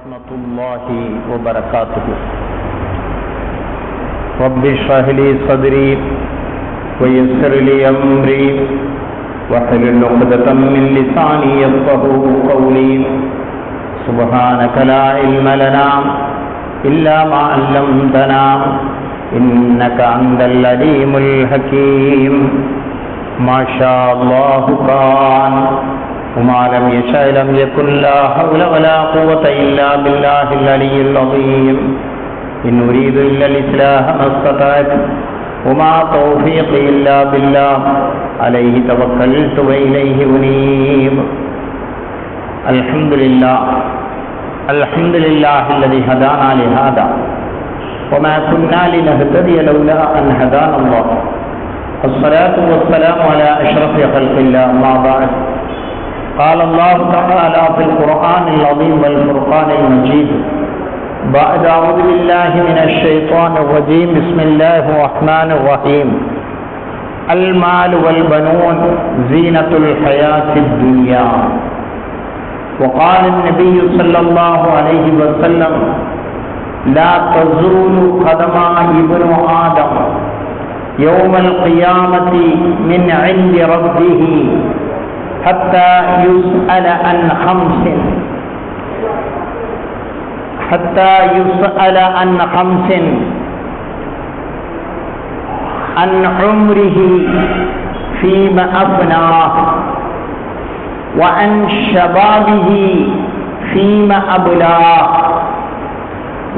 ورحمة الله وبركاته. رب اشرح لي صدري ويسر لي أمري واحلل عقدة من لساني يفقهوا قولي. سبحانك لا علم لنا إلا ما علمتنا إنك أنت العليم الحكيم. ما شاء الله كان وما لم يشاء لم يكن. لا حول ولا قوة إلا بالله العلي العظيم. إن أريد إلا الإصلاح ما استطعت وما توفيقي إلا بالله عليه توكلت وإليه أنيب. الحمد لله الذي هدانا لهذا وما كنا لنهتدي لولا أن هدانا الله. الصلاة والسلام على أشرف خلق الله. ما بعد. قال الله تعالى في القرآن العظيم والفرقان المجيد بعد أعوذ بالله من الشيطان الرجيم. بسم الله الرحمن الرحيم. المال والبنون زينة الحياة الدنيا. وقال النبي صلى الله عليه وسلم لا تزول قدم ابن آدم يوم القيامة من عند ربه حتى يسأل عن خمس عن عمره فيما أفناه وعن شبابه فيما أبلاه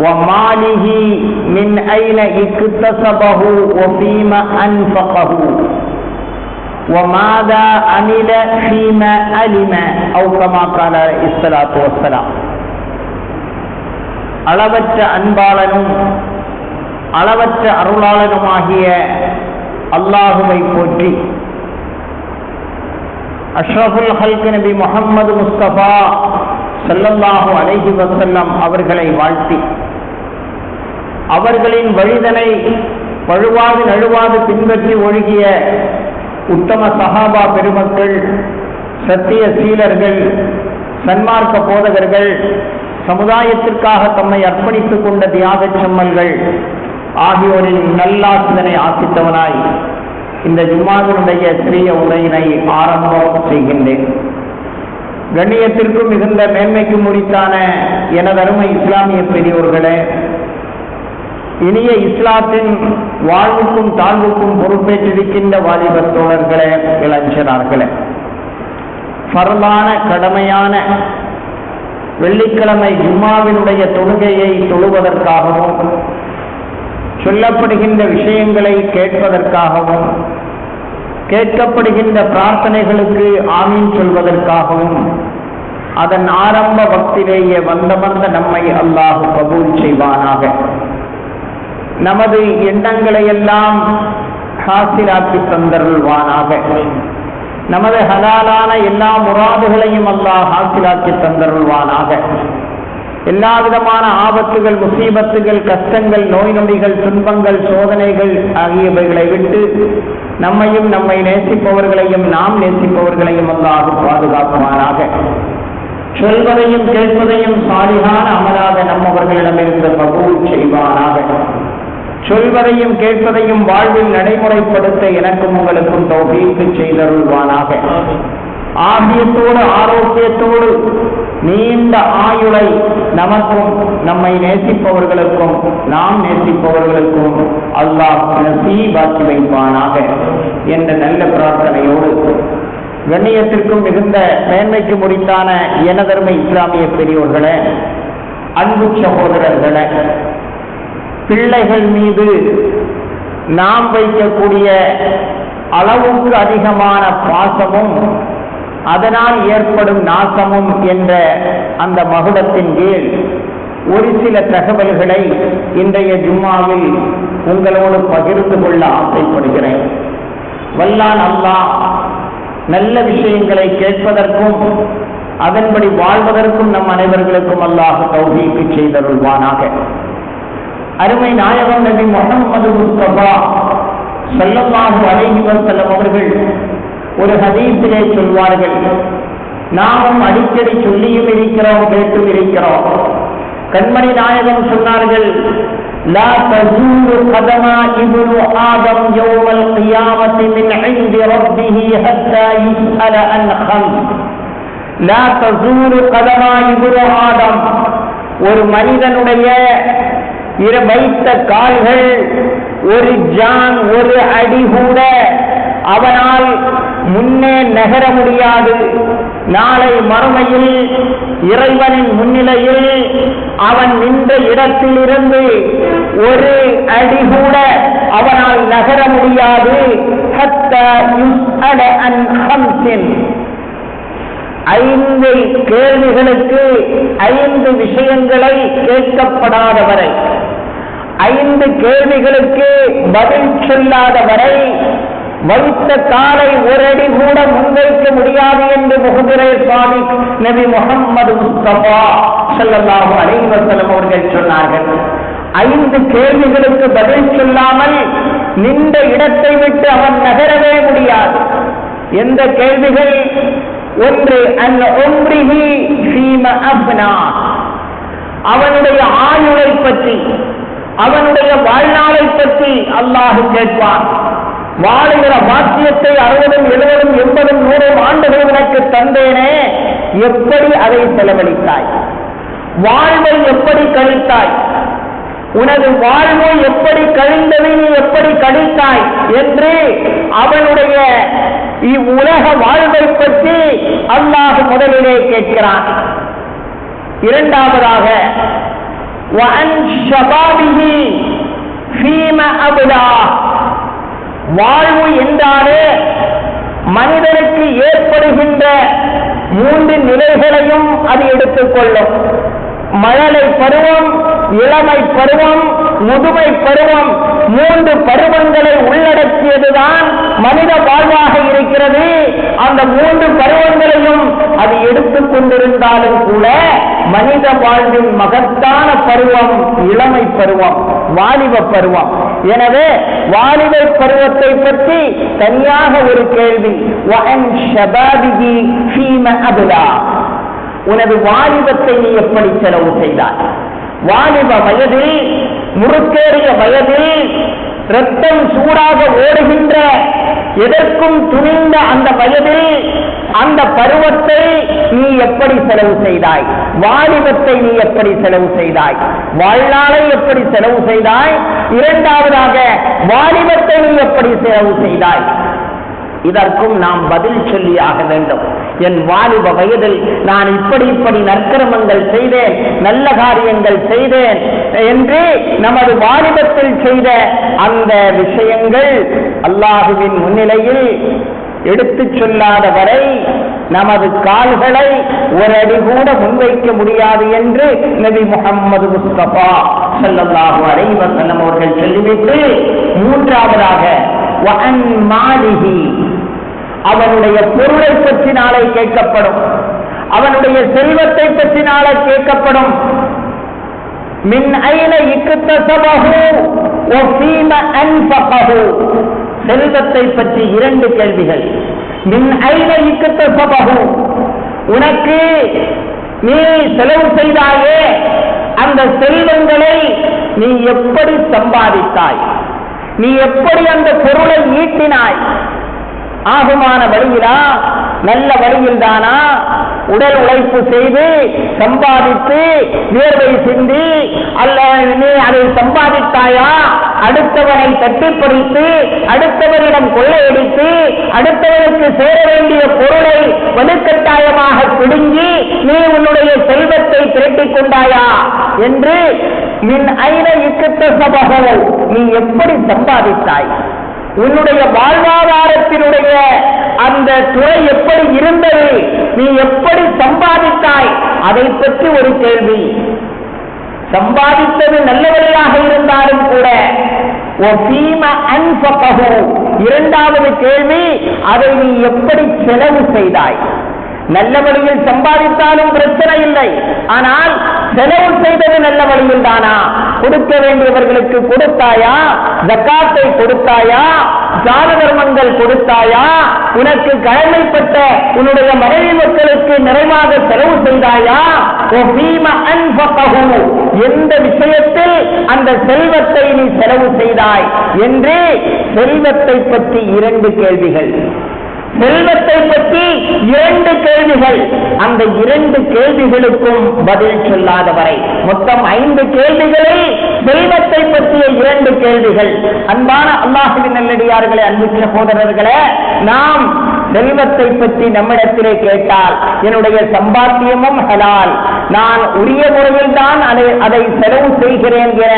وماله من أين اكتسبه وفيما أنفقه وماذا عمل فيما علم أو كما قال عليه الصلاة والسلام. அளவற்ற அன்பாளனும் அளவற்ற அருளாளனுமாகிய அல்லாஹுவை போற்றி அஷ்ரஃபுல் ஹல்க் நபி முஹம்மது முஸ்தபா ஸல்லல்லாஹு அலைஹி வஸல்லம் அவர்களை வாழ்த்தி அவர்களின் வழிதனை வழுவாது நழுவாது பின்பற்றி ஒழுகிய உத்தம சஹாபா பெருமக்கள், சத்திய சீலர்கள், சன்மார்க்க போதகர்கள், சமுதாயத்திற்காக தம்மை அர்ப்பணித்துக் கொண்ட தியாக செம்மல்கள் ஆகியோரின் நல்லாசிதனை ஆசித்தவனாய் இந்த ஜும்மாவினுடைய சிறிய உரையினை ஆரம்பம் செய்கின்றேன். கண்ணியத்திற்கும் மிகுந்த மேன்மைக்கும் உரித்தான எனதருமை இஸ்லாமிய பெரியோர்களே, இனிய இஸ்லாத்தின் வாழ்வுக்கும் தாழ்வுக்கும் பொறுப்பேற்றிருக்கின்ற வாலிபத் தோழர்களே, இளைஞர்களே, ஃபர்லான கடமையான வெள்ளிக்கிழமை ஜும்மாவினுடைய தொழுகையை தொழுவதற்காகவும் சொல்லப்படுகின்ற விஷயங்களை கேட்பதற்காகவும் கேட்கப்படுகின்ற பிரார்த்தனைகளுக்கு ஆமீன் சொல்வதற்காகவும் அதன் ஆரம்ப வக்திலேயே வந்த நம்மை அல்லாஹ் கபூல் செய்வானாக. நமது எண்ணங்களை எல்லாம் ஹாசிலாக்கி தந்தருள்வானாக. நமது ஹலாலான எல்லா முராதுகளையும் அல்லாஹ் ஹாசிலாக்கி தந்தருள்வானாக. எல்லா விதமான ஆபத்துகள், முசீபத்துகள், கஷ்டங்கள், நோய் நொடிகள், துன்பங்கள், சோதனைகள் ஆகியவைகளை விட்டு நம்மையும் நம்மை நேசிப்பவர்களையும் நாம் நேசிப்பவர்களையும் அல்லாஹ் பாதுகாக்குவானாக. சொல்வதையும் கேட்பதையும் சாலிகான அமலாக நம்மவர்களிடமிருந்து கபூல் செய்வானாக. சொல்வதையும் கேட்பதையும் வாழ்வில் நடைமுறைப்படுத்த எனக்கும் உங்களுக்கும் தௌஃபீக் செய்தருள்வானாக. ஆபியத்தோடு ஆரோக்கியத்தோடு நீண்ட ஆயுளை நமக்கும் நம்மை நேசிப்பவர்களுக்கும் நாம் நேசிப்பவர்களுக்கும் அல்லாஹ் நசீபாக்கி வைப்பானாக என்ற நல்ல பிரார்த்தனையோடு கண்ணியத்திற்கும் மிகுந்த மேன்மைக்கு முடித்தான எனதருமை இஸ்லாமிய பெரியோர்களே, அன்பு சகோதரர்களே, பிள்ளைகள் மீது நாம் வைக்கக்கூடிய அளவுக்கு அதிகமான பாசமும் அதனால் ஏற்படும் நாசமும் என்ற அந்த மகுடத்தின் கீழ் ஒரு சில தகவல்களை இன்றைய ஜும்மாவில் உங்களோடு பகிர்ந்து கொள்ள ஆசைப்படுகிறேன். வல்லான் அல்லாஹ் நல்ல விஷயங்களை கேட்பதற்கும் அதன்படி வாழ்வதற்கும் நம் அனைவர்களுக்கும் அல்லாஹ் தௌஃபீக் செய்தருள்வானாக. அருமை நாயகம் நபி முஹம்மது முஸ்தபா ஸல்லல்லாஹு அலைஹி வஸல்லம் அவர்கள் ஒரு ஹதீஸிலே சொல்வார்கள், நாமும் அடிக்கடி சொல்லியும் இருக்கிறோம், கேட்டும் இருக்கிறோம். கண்மணி நாயகம் சொன்னார்கள், லா தஸூலு கதமா இப்னு ஆதம் யௌமல் கியாமத்தி மின் இன்தி ரப்பிஹி ஹத்தா யுஸ்அல அன் ஹம்ஸ். லா தஸூலு கதமா இப்னு ஆதம், ஒரு மனிதனுடைய வைத்த கால்கள் ஒரு ஜான் ஒரு அடி கூட அவனால் முன்னே நகர முடியாது. நாளை மறுமையில் இறைவனின் முன்னிலையில் அவன் நின்ற இடத்திலிருந்து ஒரு அடி கூட அவனால் நகர முடியாது. ஹத்தா யுஸ்அல அன் ஹம்ஸின், 5 கேள்விகளுக்கு 5 விஷயங்களை கேட்கப்படாத வரை, 5 கேள்விகளுக்கு பதில் சொல்லாத வரை வைத்த காலை ஒரு அடி கூட முன்வைக்க முடியாது என்று முஹம்மது சாதிக் நபி முஹம்மது முஸ்தபா ஸல்லல்லாஹு அலைஹி வஸல்லம் அவர்கள் சொன்னார்கள். 5 கேள்விகளுக்கு பதில் சொல்லாமல் நின்ற இடத்தை விட்டு அவன் நகரவே முடியாது. எந்த கேள்விகள்? ஒன்று, அன் உம்ரிஹி ஃபீமா அப்னா, அவனுடைய ஆயுளை பற்றி, அவனுடைய வாழ்நாளை பற்றி அல்லாஹ் கேட்பான். வாழுகிற பாக்கியத்தை 60, 70, 80, 100 ஆண்டுகள் உனக்கு தந்தேனே, எப்படி அதை செலவழித்தாய்? வாழ்வை எப்படி கழித்தாய்? உனது வாழ்வு எப்படி கழிந்ததை நீ எப்படி கழித்தாய் என்று அவனுடைய இவ்வுலக வாழ்வை பற்றி அல்லாஹ் முதலிலே கேட்கிறான். இரண்டாவதாக, வஅன் ஷபாபிஹி ஃபீமா அப்லா, வாழ்வு என்றாலே மனிதனுக்கு ஏற்படுகின்ற 3 நிலைகளையும் அது எடுத்துக்கொள்ளும். மழலை பருவம், இளமை பருவம், முதுமை பருவம், 3 பருவங்களை உள்ளடக்கியதுதான் மனித வாழ்வாக இருக்கிறது. அந்த 3 பருவங்களையும் அது எடுத்துக் கொண்டிருந்தாலும் கூட மனித வாழ்வின் மகத்தான பருவம் இளமை பருவம், வாலிப பருவம். எனவே வாலிப பருவத்தை பற்றி தனியாக ஒரு கேள்வி. வஅன் ஷபாபிஹி ஃபீமா அப்லா, உனது வாலிபத்தை நீ எப்படி செலவு செய்தாய்? வாலிப வயதில், முறுக்கேறிய வயதில், ரத்தம் சூடாக ஓடுகின்ற, எதற்கும் துணிந்த அந்த வயதில் அந்த பருவத்தை நீ எப்படி செலவு செய்தாய்? வாலிபத்தை நீ எப்படி செலவு செய்தாய்? வாழ்நாளை எப்படி செலவு செய்தாய்? இரண்டாவதாக, வாலிபத்தை நீ எப்படி செலவு செய்தாய்? இதற்கும் நாம் பதில் சொல்லியாக வேண்டும். என் வாலிப வயதில் நான் இப்படி நற்கர்மங்கள் செய்தேன், நல்ல காரியங்கள் செய்தேன் என்று நமது வாலிபத்தில் செய்த அந்த விஷயங்கள் அல்லாஹுவின் முன்னிலையில் எடுத்துச் சொல்லாத வரை நமது கால்களை ஒரு அடி கூட முன்வைக்க முடியாது என்று நபி முஹம்மது முஸ்தபா ஸல்லல்லாஹு அலைஹி வஸல்லம் அவர்கள் சொல்லிவிட்டு, மூன்றாவதாக வஅன் மாலிஹி, அவனுடைய பொருளை பற்றி நாளை கேட்கப்படும், அவனுடைய செல்வத்தை பற்றி நாளை கேட்கப்படும். மின் ஐன இக்தஸபஹு வ ஃபீமா அன்ஃபகஹு, செல்வத்தை பற்றி 2 கேள்விகள். மின் ஐன இக்தஸபஹு, உனக்கு நீ செலவு செய்தாயே அந்த செல்வங்களை நீ எப்படி சம்பாதித்தாய்? நீ எப்படி அந்த பொருளை ஈட்டினாய்? ஆகுமான வழியிலா, நல்ல வழியில் தானா? உடல் உழைப்பு செய்து சம்பாதித்து வேர்வை சிந்தி அல்ல நீ அதை சம்பாதித்தாயா? அடுத்தவனை தட்டிப்பறித்து, அடுத்தவரிடம் கொள்ளையடித்து, அடுத்தவனுக்கு சேர வேண்டிய பொருளை வலுக்கட்டாயமாக பிடுங்கி நீ உன்னுடைய செல்வத்தை திரட்டிக் கொண்டாயா என்று மின் ஐன இக்தஸபஹு, நீ எப்படி சம்பாதித்தாய்? உன்னுடைய வாழ்வாதாரத்தினுடைய அந்த துறை எப்படி இருந்தது? நீ எப்படி சம்பாதித்தாய்? அதை பற்றி ஒரு கேள்வி. சம்பாதித்தது நல்ல வழியாக இருந்தாலும் கூட வஃபீமா அன்ஃபகஹு, இரண்டாவது கேள்வி, அதை நீ எப்படி செலவு செய்தாய்? நல்ல வழியில் சம்பாதித்தாலும் பிரச்சனை இல்லை, ஆனால் செலவு செய்தது நல்ல வழியில் தானா? கொடுக்க வேண்டியவர்களுக்கு கொடுத்தாயா? ஜக்காத்தை கொடுத்தாயா? தான தர்மங்கள் கொடுத்தாயா? உனக்கு கடமைப்பட்ட உன்னுடைய மனைவி மக்களுக்கு நிறைவாக செலவு செய்தாயா? வஃபீமா அன்ஃபகஹு, எந்த விஷயத்தில் அந்த செல்வத்தை நீ செலவு செய்தாய் என்று செல்வத்தை பற்றி 2 கேள்விகள். செல்வத்தை பற்றி 2 கேள்விகள். அந்த 2 கேள்விகளுக்கும் பதில் சொல்லாதவரை மொத்தம் 5 கேள்விகளில் செல்வத்தை பற்றிய 2 கேள்விகள். அன்பான அல்லாஹ்வின் நல்லடியார்களே, அன்பு சகோதரர்களே, நாம் செல்வத்தை பற்றி நம்மிடத்திலே கேட்டால் என்னுடைய சம்பாத்தியமும் ஹலால், நான் உரிய முறையில் தான் அதை செலவு செய்கிறேன் என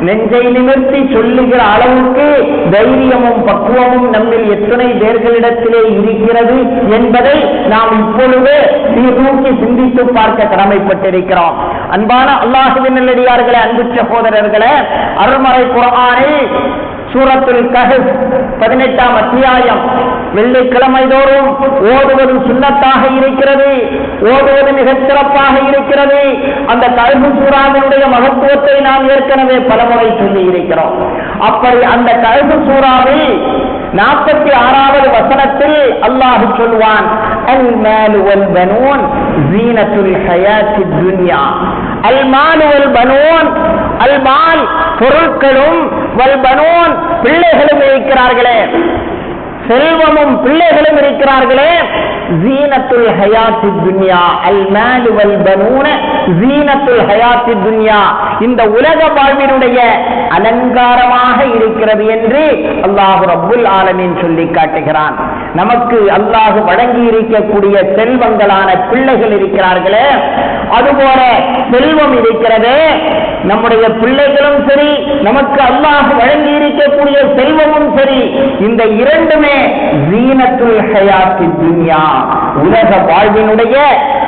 நெஞ்சை நிமிர்த்தி சொல்லுகிற அளவுக்கு தைரியமும் பக்குவமும் நம்மில் எத்தனை பேர்களிடத்திலே இருக்கிறது என்பதை நாம் இப்பொழுது சீர்தூக்கி சிந்தித்து பார்க்க கடமைப்பட்டிருக்கிறோம். அன்பான அல்லாஹ்வின் நல்லடியார்களே, அன்பு சகோதரர்களே, அருள்மறை குர்ஆனில் சூரத்துல் கஹ்ஃப் 18ஆம் அத்தியாயம் வெள்ளிக்கிழமை தோறும் ஓதுவது சுன்னத்தாக இருக்கிறது, ஓதுவது மிகச் சிறப்பாக இருக்கிறது. அந்த கஹ்ஃப் சூராவினுடைய மகத்துவத்தை நாம் ஏற்கனவே பலமுறை சொல்லி இருக்கிறோம். அப்படி அந்த கஹ்ஃப் சூராவில் 46வது வசனத்தில் அல்லாஹ் சொல்வான், அல் மால் வல் பனூன் ஜீனத்துல் ஹயாத்தித் துன்யா. அல் மால் வல் பனூன், அல் மால் பொருட்களும், வல் பனூன் பிள்ளைகளும் இருக்கிறார்களே, செல்வமும் பிள்ளைகளும் இருக்கிறார்களே, ஜீனத்துல் ஹயாத்தித் துன்யா. அல் மால் வல் பனூன ஜீனத்துல் ஹயாத்தித் துன்யா, இந்த உலக வாழ்வினுடைய அலங்காரமாக இருக்கிறது என்று அல்லாஹ் ரப்புல் ஆலமீன் சொல்லி காட்டுகிறான். நமக்கு அல்லாஹ் வழங்கி இருக்கக்கூடிய செல்வங்களான பிள்ளைகள் இருக்கிறார்களே, அதுபோல செல்வம் இருக்கிறதே, நம்முடைய பிள்ளைகளும் சரி, நமக்கு அல்லாஹ் வழங்கி இருக்கக்கூடிய செல்வமும் சரி, இந்த 2மே ஜீனத்துல் ஹயாத்தித் துன்யா, உலக வாழ்வினுடைய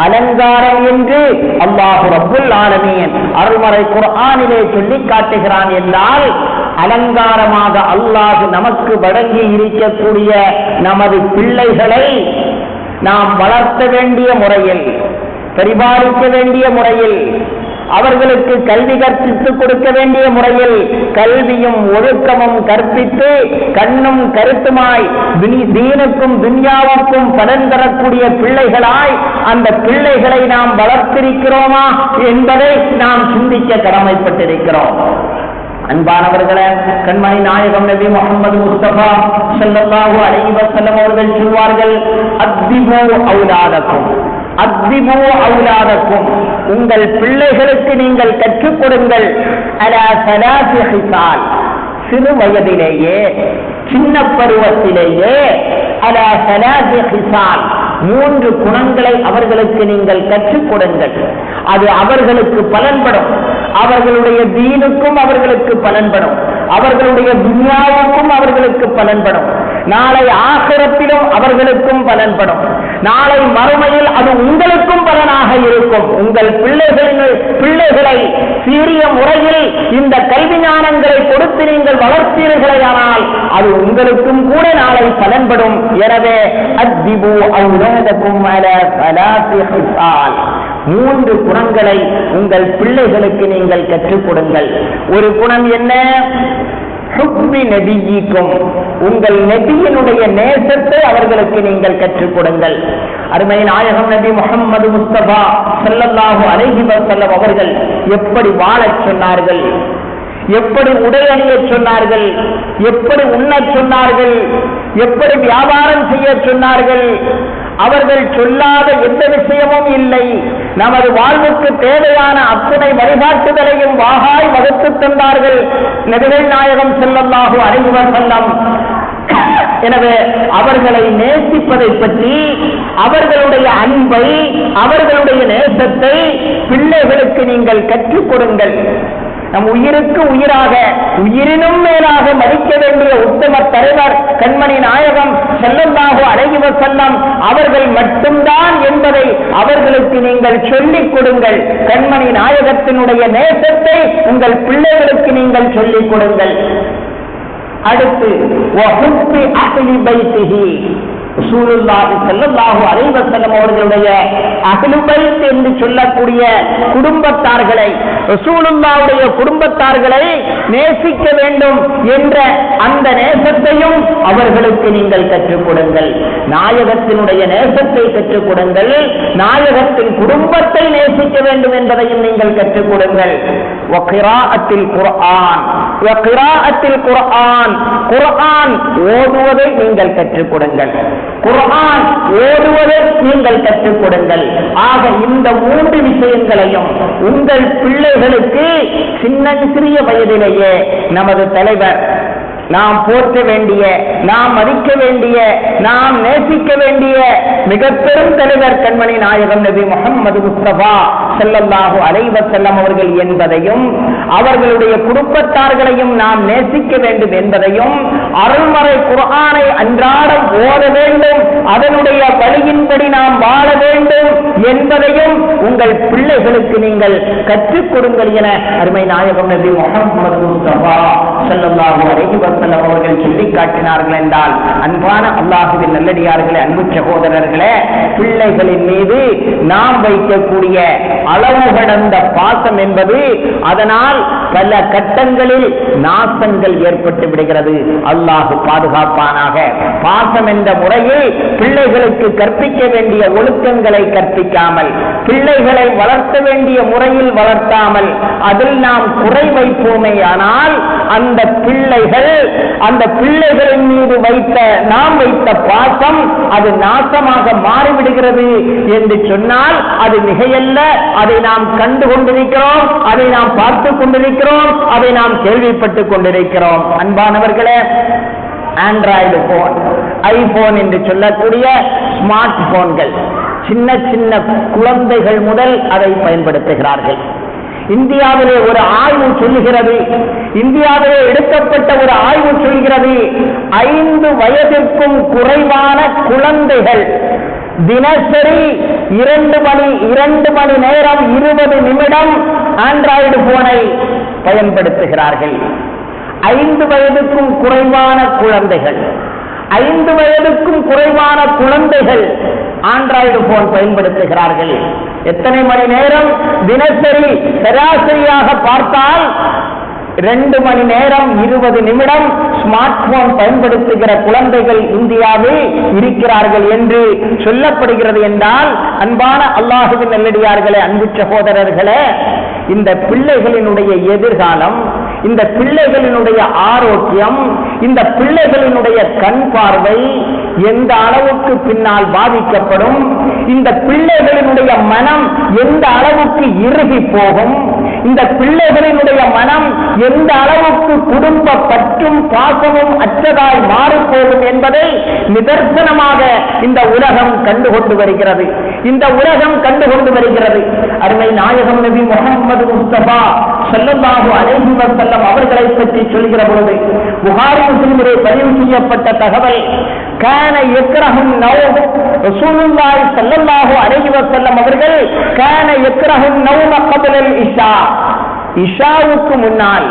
அலங்காரம் என்று அல்லாஹ் ரப்புல் ஆலமீன் அருள்மறை குர்ஆனிலே சொல்லி காட்டுகிறான். என்றால் அலங்காரமாக அல்லாஹ் நமக்கு வழங்கி இருக்கக்கூடிய நமது பிள்ளைகளை நாம் வளர்த்த வேண்டிய முறையில், பரிபாலிக்க வேண்டிய முறையில், அவர்களுக்கு கல்வி கற்பித்துக் கொடுக்க வேண்டிய முறையில் கல்வியும் ஒழுக்கமும் கற்பித்து கண்ணும் கருத்துமாய் தீனுக்கும் துன்யாவுக்கும் பலன் தரக்கூடிய பிள்ளைகளாய் அந்த பிள்ளைகளை நாம் வளர்த்திருக்கிறோமா என்பதை நாம் சிந்திக்க கடமைப்பட்டிருக்கிறோம். அன்பானவர்களே, கண்மணி நாயகம் நபி முஹம்மது முஸ்தபா ஸல்லல்லாஹு அலைஹி வஸல்லம் அவர்கள் சொல்வார்கள், அத்திபு அவுலாதக்கும், அத்திபு அவுலாதக்கும், உங்கள் பிள்ளைகளுக்கு நீங்கள் கற்றுக் கொடுங்கள், அலா ஸலாசி ஹிசால், சிறு வயதிலேயே, சின்ன பருவத்திலேயே, அலா ஸலாசி ஹிசால், 3 குணங்களை அவர்களுக்கு நீங்கள் கற்றுக் கொடுங்கள். அது அவர்களுக்கு பலன்படும், அவர்களுடைய தீனுக்கும் அவர்களுக்கு பலன்படும், அவர்களுடைய துன்யாவுக்கும் அவர்களுக்கு பலன்படும், நாளை ஆகிரத்திலும் அவர்களுக்கும் பலன்படும், நாளை மறுமையில் அது உங்களுக்கும் பலனாக இருக்கும். உங்கள் பிள்ளைகளை சீரிய முறையில் இந்த கல்வி ஞானங்களை கொடுத்து நீங்கள் வளர்த்தீர்களானால் அது உங்களுக்கும் கூட நாளை பலன்படும். எனவே அத்திபு அவுலாதக்கும் அலா ஸலாசி ஹிசால், 3 குணங்களை உங்கள் பிள்ளைகளுக்கு நீங்கள் கற்றுக் கொடுங்கள். ஒரு குணம் என்ன? ஹுப்பி நபியிக்கும், உங்கள் நபியினுடைய நேசத்தை அவர்களுக்கு நீங்கள் கற்றுக் கொடுங்கள். அருமை நாயகம் நபி முஹம்மது முஸ்தபா ஸல்லல்லாஹு அலைஹி வஸல்லம் அவர்கள் எப்படி வாழச் சொன்னார்கள், எப்படி உடை அணிய சொன்னார்கள், எப்படி உண்ணச் சொன்னார்கள், எப்படி வியாபாரம் செய்ய சொன்னார்கள், அவர்கள் சொல்லாத எந்த விஷயமும் இல்லை. நமது வாழ்வுக்கு தேவையான அத்தனை வழிகாட்டுதலையும் வாகாய் வகுத்து தந்தார்கள் நபிகள் நாயகம் ஸல்லல்லாஹு அலைஹி வஸல்லம். எனவே அவர்களை நேசிப்பதை பற்றி, அவர்களுடைய அன்பை, அவர்களுடைய நேசத்தை பிள்ளைகளுக்கு நீங்கள் கற்றுக் கொடுங்கள். நம் உயிருக்கு உயிராக, உயிரினும் மேலாக மதிக்க வேண்டிய உத்தம தலைவர் கண்மணி நாயகம் ஸல்லல்லாஹு அலைஹி வஸல்லம் அவர்கள் மட்டும்தான் என்பதை அவர்களுக்கு நீங்கள் சொல்லிக் கொடுங்கள். கண்மணி நாயகத்தினுடைய நேசத்தை உங்கள் பிள்ளைகளுக்கு நீங்கள் சொல்லிக் கொடுங்கள். அடுத்து வஹுப்பி அஹ்லி பைத்திஹி, ரசூலுல்லாஹி ஸல்லல்லாஹு அலைஹி வஸல்லம் அவர்களுடைய அஹ்லு பைத் என்று சொல்லக்கூடிய குடும்பத்தார்களை, ரசூலுல்லாஹ்வுடைய குடும்பத்தார்களை நேசிக்க வேண்டும் என்ற அந்த நேசத்தையும் அவர்களுக்கு நீங்கள் கற்றுக் கொடுங்கள். நாயகத்தினுடைய நேசத்தை கற்றுக் கொடுங்கள். நாயகத்தின் குடும்பத்தை நேசிக்க வேண்டும் என்பதையும் நீங்கள் கற்றுக் கொடுங்கள். குர்ஆன் ஓதுவதை நீங்கள் கற்றுக் கொடுங்கள். குர்ஆன் ஓதுவதை நீங்கள் கற்றுக் கொடுங்கள். ஆக இந்த 3 விஷயங்களையும் உங்கள் பிள்ளைகளுக்கு சிறிய வயதிலேயே நமது தலைவர், நாம் போற்ற வேண்டிய, நாம் மதிக்க வேண்டிய, நாம் நேசிக்க வேண்டிய மிக பெரும் தலைவர் கண்மணி நாயகம் நபி முஹம்மது முஸ்தபா ஸல்லல்லாஹு அலைஹி வஸல்லம் அவர்கள் என்பதையும், அவர்களுடைய குடும்பத்தார்களையும் நாம் நேசிக்க வேண்டும் என்பதையும், அருள்மறை குர்ஆனை அன்றாடம் ஓத வேண்டும், அதனுடைய வழியின்படி நாம் வாழ வேண்டும் என்பதையும் உங்கள் பிள்ளைகளுக்கு நீங்கள் கற்றுக் கொடுங்கள் என அருமை நாயகம் நபி முஹம்மது முஸ்தபா ஸல்லல்லாஹு அலைஹி வஸல்லம் அவர்கள் சொல்லி காட்டினார்கள் என்றால், அன்பான அல்லாஹ்வின் நல்லடியார்களே, அன்பு சகோதரர்களே, பிள்ளைகளின் மீது நாம் வைக்கக்கூடிய அளவு கடந்த பாசம் என்பது அதனால் பல கட்டங்களில் நாசங்கள் ஏற்பட்டு விடுகிறது. அல்லாஹ் பாதுகாப்பானாக. பாசம் என்ற முறையில் பிள்ளைகளுக்கு கற்பிக்க வேண்டிய ஒழுக்கங்களை கற்பிக்காமல், பிள்ளைகளை வளர்த்த வேண்டிய முறையில் வளர்த்தாமல் அதில் நாம் குறை வைப்போமே ஆனால் அந்த பிள்ளைகளின் மீது நாம் வைத்த பாசம் அது நாசமாக மாறிவிடுகிறது என்று சொன்னால் அது மிகையல்ல. அதை நாம் கண்டு கொண்டிருக்கிறோம், அதை நாம் பார்த்துக் கொண்டிருக்கிறோம், அதை நாம் கேள்விப்பட்டுக் கொண்டிருக்கிறோம். அன்பானவர்களே, ஆண்ட்ராய்டு போன், ஐபோன் என்று சொல்லக்கூடிய ஸ்மார்ட் போன்கள் சின்ன சின்ன குழந்தைகள் முதல் அதை பயன்படுத்துகிறார்கள். இந்தியாவிலே ஒரு ஆய்வு சொல்லுகிறது, இந்தியாவிலே எடுக்கப்பட்ட ஒரு ஆய்வு சொல்கிறது, 5 வயதிற்கும் குறைவான குழந்தைகள் தினசரி 2 மணி நேரம் 20 நிமிடம் ஆண்ட்ராய்டு போனை பயன்படுத்துகிறார்கள். 5 வயதுக்கும் குறைவான குழந்தைகள், 5 வயதுக்கும் குறைவான குழந்தைகள் ஆண்ட்ராய்டு போன் பயன்படுத்துகிறார்கள். எத்தனை மணி நேரம்? தினசரி சராசரியாக பார்த்தால் 2 மணி நேரம் 20 நிமிடம் ஸ்மார்ட் போன் பயன்படுத்துகிற குழந்தைகள் இந்தியாவில் இருக்கிறார்கள் என்று சொல்லப்படுகிறது என்றால், அன்பான அல்லாஹ்வின் நல்லடியார்களே, அன்பு சகோதரர்களே, இந்த பிள்ளைகளினுடைய எதிர்காலம், இந்த பிள்ளைகளினுடைய ஆரோக்கியம், இந்த பிள்ளைகளினுடைய கண் பார்வை எந்த அளவுக்கு பின்னால் பாதிக்கப்படும், இந்த பிள்ளைகளினுடைய மனம் எந்த அளவுக்கு இறுகி போகும், இந்த பிள்ளைகளினுடைய மனம் எந்த அளவுக்கு குடும்ப பற்றும் பாசமும் அற்றதாய் மாறிப்போகும் என்பதை நிதர்சனமாக இந்த உலகம் கண்டுகொண்டு வருகிறது. இந்த உலகம் கண்டுகொண்டு வருகிறது. அருமை நாயகம் நபி முஹம்மது முஸ்தபா ஸல்லல்லாஹு அலைஹி வஸல்லம் அவர்களை பற்றி சொல்கிற பொழுது புகாரி முஸ்லிமிலே பதிவு செய்யப்பட்ட தகவல், கான யக்ரஹுன் நௌம், ரசூலுல்லாஹி ஸல்லல்லாஹு அலைஹி வஸல்லம் அவர்கள் கான யக்ரஹுன் நௌம கப்லல் இஷா, இஷாவுக்கு முன்னால்,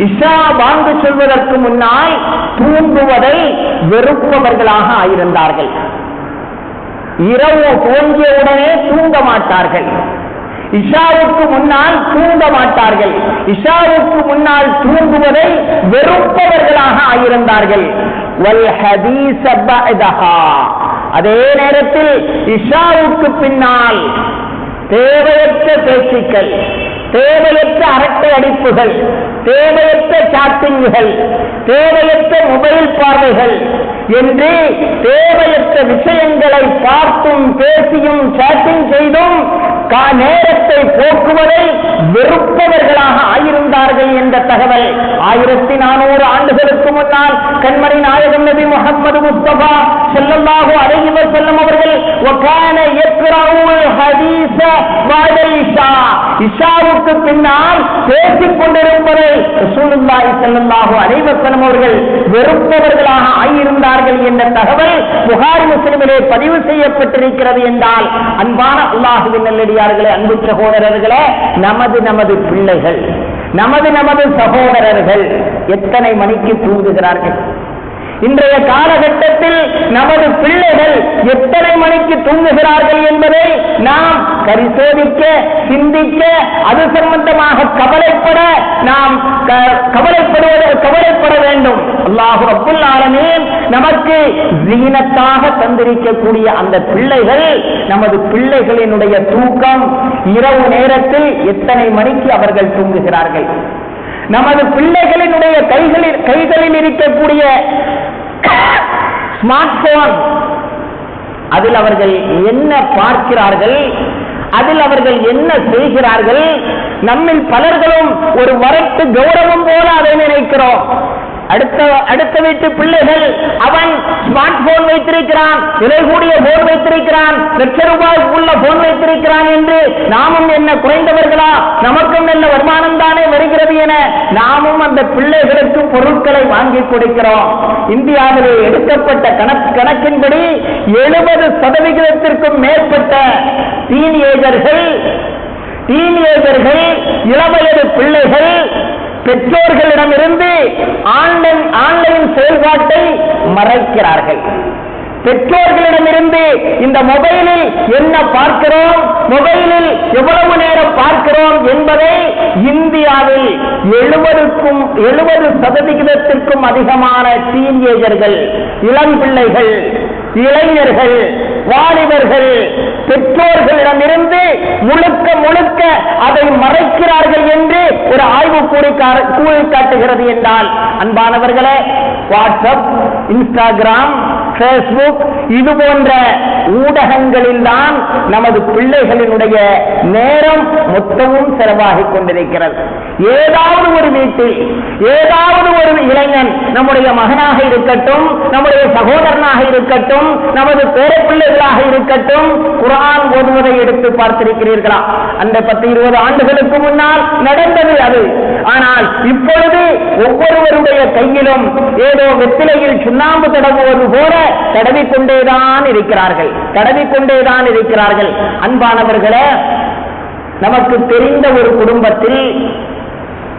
இஷா வாங்கு சொல்வதற்கு முன்னால் தூங்குவதை வெறுப்பவர்களாக ஆயிருந்தார்கள். இரவு தோன்றியவுடனே தூங்க மாட்டார்கள். இஷாவுக்கு முன்னால் தூங்க மாட்டார்கள். இஷாவுக்கு முன்னால் தூங்குவதை வெறுப்பவர்களாக ஆயிருந்தார்கள். வல் ஹதீஸ பஅதஹா, அதே நேரத்தில் இஷாவுக்கு பின்னால் தேவையற்ற பேச்சுக்கள், தேவையற்ற அரட்டை அடிப்புகள், தேவையற்ற சாட்டிங்குகள், தேவையற்ற மொபைல் பார்வைகள் என்று தேவையற்ற விஷயங்களை பார்த்தும் பேசியும் சாட்டிங் செய்தும் நேரத்தை போக்குவதை வெறுப்பவர்களாக ஆயிருந்தார்கள் என்ற தகவல் 1400 ஆண்டுகளுக்கு முன்னால் கண்மணி நாயகம் நபி முஹம்மது முஸ்தபா ஸல்லல்லாஹு அலைஹி வஸல்லம் அவர்கள் வகான யக்ரவுல் ஹதீஸ பஅதல் இஷா, இஷாவுக்கு பின்னால் பேசிக் கொண்டிருப்பதை ரசூலுல்லாஹி ஸல்லல்லாஹு அலைஹி வஸல்லம் அவர்கள் வெறுப்பவர்களாக ஆயிருந்தார்கள் என்ற தகவல் புகாரி முஸ்லிமிலே பதிவு செய்யப்பட்டிருக்கிறது என்றால், அன்பான அல்லாஹ்வின் நல்லடியார்களே, அன்பு சகோதரர்களே, நமது பிள்ளைகள், நமது சகோதரர்கள் எத்தனை மணிக்கு தூங்குகிறார்கள்? இன்றைய காலகட்டத்தில் நமது பிள்ளைகள் எத்தனை மணிக்கு தூங்குகிறார்கள் என்பதை நாம் பரிசோதிக்க, சிந்திக்க, அது சம்பந்தமாக நாம் கவலைப்பட வேண்டும். அல்லாஹ் ரப்பல் ஆலமீன் நமக்கு ஜீனத்தாக தந்திருக்கக்கூடிய அந்த பிள்ளைகள், நமது பிள்ளைகளினுடைய தூக்கம், இரவு நேரத்தில் எத்தனை மணிக்கு அவர்கள் தூங்குகிறார்கள், நமது பிள்ளைகளினுடைய கைகளில் இருக்கக்கூடிய ஸ்மார்ட் போன், அதில் அவர்கள் என்ன பார்க்கிறார்கள், அதில் அவர்கள் என்ன செய்கிறார்கள். நம்மில் பலர்களும் ஒரு வரட்டு கௌரவம் போல அதை நினைக்கிறோம். அடுத்த வீட்டு பிள்ளைகள், அவன் ஸ்மார்ட் போன் வைத்திருக்கிறான், விலை கூடிய போன் வைத்திருக்கிறான், ₹1,00,000 உள்ள போன் வைத்திருக்கிறான் என்று நாமும் என்ன குறைந்தவர்களா, நமக்கும் நல்ல வருமானம் தானே வருகிறது என நாமும் அந்த பிள்ளைகளுக்கு பொருட்களை வாங்கி கொடுக்கிறோம். இந்தியாவிலே எடுக்கப்பட்ட கணக்கின்படி 70% மேற்பட்ட டீனேஜர்கள், இளவயது பிள்ளைகள் பெற்றோர்களிடமிருந்து ஆன்லைன் செயல்பாட்டை மறைக்கிறார்கள். பெற்றோர்களிடமிருந்து இந்த மொபைலில் என்ன பார்க்கிறோம், மொபைலில் எவ்வளவு நேரம் பார்க்கிறோம் என்பதை இந்தியாவில் 70% அதிகமான டீனேஜர்கள், இளம் பிள்ளைகள், இளைஞர்கள், வாலிபர்கள் பெற்றோர்களிடமிருந்து முழுக்க அதை மறைக்கிறார்கள் என்று ஒரு ஆய்வு கூறி காட்டுகிறது என்றால், அன்பானவர்களே, வாட்ஸ்அப், இன்ஸ்டாகிராம், பேஸ்புக் இது போன்ற ஊடகங்களில் தான் நமது பிள்ளைகளினுடைய நேரம் மொத்தமும் செலவாகிக் கொண்டிருக்கிறது. ஏதாவது ஒரு வீட்டில் ஏதாவது ஒரு இளைஞன், நம்முடைய மகனாக இருக்கட்டும், நம்முடைய சகோதரனாக இருக்கட்டும், நமது பேரப்பிள்ளைகளாக இருக்கட்டும், குர்ஆன் ஓதுவதை எடுத்து பார்த்திருக்கிறீர்களா? அந்த 10-20 ஆண்டுகளுக்கு முன்னால் நடந்தது அது. ஆனால் இப்பொழுது ஒவ்வொருவருடைய கையிலும் ஏதோ வெற்றிலையில் சுண்ணாம்பு தடவுவது போல தடவிக்கொண்டேதான் இருக்கிறார்கள். அன்பானவர்களே, நமக்கு தெரிந்த ஒரு குடும்பத்தில்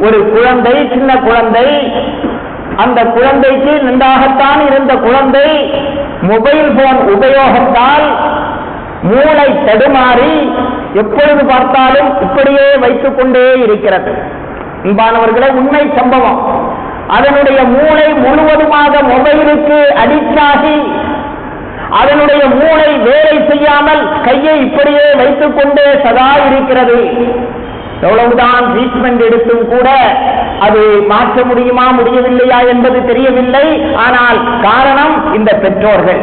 ஒரு குழந்தை, சின்ன குழந்தை, அந்த குழந்தைக்கு நன்றாகத்தான் இருந்த குழந்தை மொபைல் போன் உபயோகத்தால் மூளை தடுமாறி எப்பொழுது பார்த்தாலும் இப்படியே வைத்துக் கொண்டே இருக்கிறது. அன்பானவர்களே, உண்மை சம்பவம். அதனுடைய மூளை முழுவதுமாக மொபைலுக்கு அடிக்டாகி அதனுடைய மூளை வேலை செய்யாமல் கையை இப்படியே வைத்துக் கொண்டே சதா இருக்கிறது. எவ்வளவுதான் ட்ரீட்மெண்ட் எடுத்தும் கூட அது மாற்ற முடியுமா முடியவில்லையா என்பது தெரியவில்லை. ஆனால் காரணம் இந்த பெற்றோர்கள்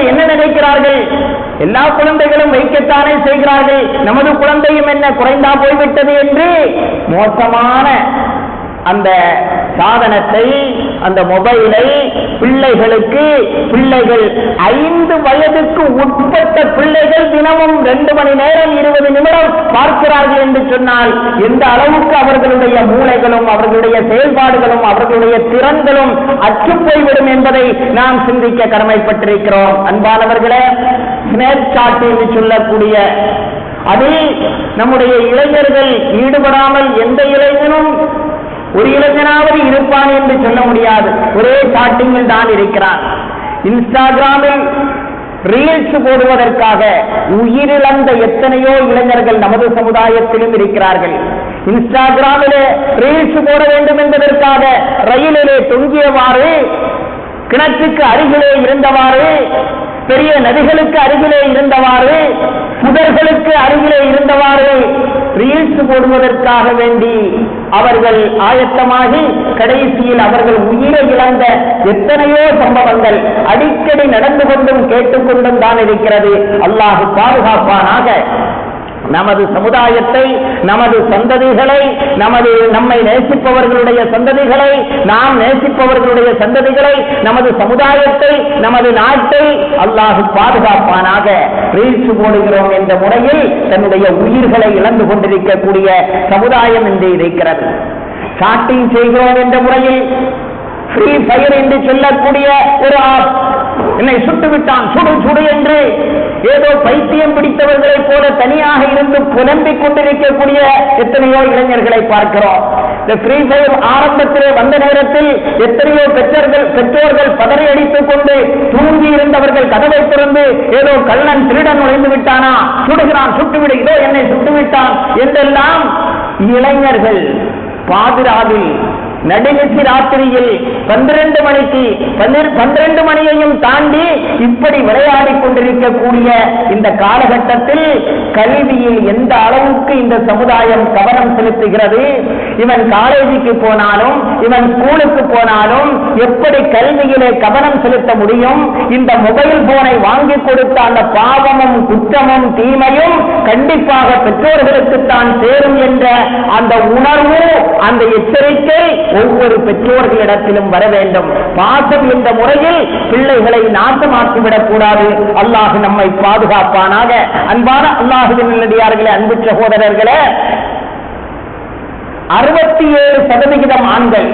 என்ன நினைக்கிறார்கள்? எல்லா குழந்தைகளும் வைக்கத்தானே செய்கிறார்கள், நமது குழந்தையும் என்ன குறைந்தா போய்விட்டது என்று மோசமான அந்த சாதனத்தை, அந்த மொபைலை பிள்ளைகள் 5 வயதுக்கு உட்பட்ட பிள்ளைகள் தினமும் 2 மணி நேரம் 20 நிமிடம் பார்க்கிறார்கள் என்று சொன்னால் எந்த அளவுக்கு அவர்களுடைய மூளைகளும், அவர்களுடைய செயல்பாடுகளும், அவர்களுடைய திறன்களும் அற்றுப்போய்விடும் என்பதை நாம் சிந்திக்க கடமைப்பட்டிருக்கிறோம். அன்பானவர்களே, ஸ்னாப்சாட் என்று சொல்லக்கூடிய அதில் நம்முடைய இளைஞர்கள் ஈடுபடாமல் எந்த இளைஞனும், ஒரு இளைஞனாவது இருப்பான் என்று சொல்ல முடியாது. ஒரே சாட்டிங்கில் தான் இருக்கிறான். இன்ஸ்டாகிராமில் ரீல்ஸ் போடுவதற்காக உயிரிழந்த எத்தனையோ இளைஞர்கள் நமது சமுதாயத்திலும் இருக்கிறார்கள். இன்ஸ்டாகிராமிலே ரீல்ஸ் போட வேண்டும் என்பதற்காக ரயிலிலே தொங்கியவாறு, கிணற்றுக்கு அருகிலே இருந்தவாறு, பெரிய நதிகளுக்கு அருகிலே இருந்தவாறு, புதர்களுக்கு அருகிலே இருந்தவாறு ரீல்ஸ் போடுவதற்காக வேண்டி அவர்கள் ஆயத்தமாகி கடைசியில் அவர்கள் உயிரை இழந்த எத்தனையோ சம்பவங்கள் அடிக்கடி நடந்து கொண்டும் கேட்டுக்கொண்டும் தான் இருக்கிறது. அல்லாஹ் பாதுகாப்பானாக. நமது சமுதாயத்தை, நமது சந்ததிகளை, நம்மை நேசிப்பவர்களுடைய சந்ததிகளை, நாம் நேசிப்பவர்களுடைய சந்ததிகளை, நமது சமுதாயத்தை, நமது நாட்டை அல்லாஹ் பாதுகாப்பானாக. ரீல்ஸ் போடுகிறோம் என்ற முறையில் தன்னுடைய உயிர்களை இழந்து கொண்டிருக்கக்கூடிய சமுதாயம் என்று இருக்கிறது. சாட்டிங் செய்கிறோம் என்ற முறையில் ஃப்ரீ ஃபயர் என்று சொல்லக்கூடிய ஒரு என்னை சுட்டுவிட்டான், சுடு என்று ஏதோ பைத்தியம் பிடித்தவர்களை போல தனியாக இருந்து புலம்பிக் கொண்டிருக்கக்கூடிய எத்தனையோ இளைஞர்களை பார்க்கிறோம். இந்த ஃப்ரீ ஃபயர் ஆரம்பத்திலே வந்த நேரத்தில் எத்தனையோ பெற்றோர்கள் பதறி அடித்துக் கொண்டு தூங்கி இருந்தவர்கள் கதவை திறந்து ஏதோ கள்ளன் திருடன் நுழைந்து விட்டானா, சுடுகிறான், சுட்டுவிடு, இதோ என்னை சுட்டுவிட்டான் என்றெல்லாம் இளைஞர்கள் பாதிராவில் நடுநிசி ராத்திரியில் 12 மணிக்கு 12 மணியையும் தாண்டி இப்படி விளையாடி கொண்டிருக்கக்கூடிய இந்த காலகட்டத்தில் கல்வியில் எந்த அளவுக்கு இந்த சமுதாயம் கவனம் செலுத்துகிறது, இவன் காலேஜுக்கு போனாலும் இவன் ஸ்கூலுக்கு போனாலும் எப்படி கல்வியிலே கவனம் செலுத்த முடியும்? இந்த மொபைல் போனை வாங்கி கொடுத்த அந்த பாவமும் குற்றமும் தீமையும் கண்டிப்பாக பெற்றோர்களுக்கு தான் சேரும் என்ற அந்த உணர்வு, அந்த எச்சரிக்கை ஒவ்வொரு பெற்றோர்களிடத்திலும் வர வேண்டும். பாசம் என்ற முறையில் பிள்ளைகளை நாசமாக்கிவிடக் கூடாது. அல்லாஹ் நம்மை பாதுகாப்பானாக. அன்பான அல்லாஹுவின் நல்லடியார்களே, அன்பு சகோதரர்களே, 67% ஆண்கள்,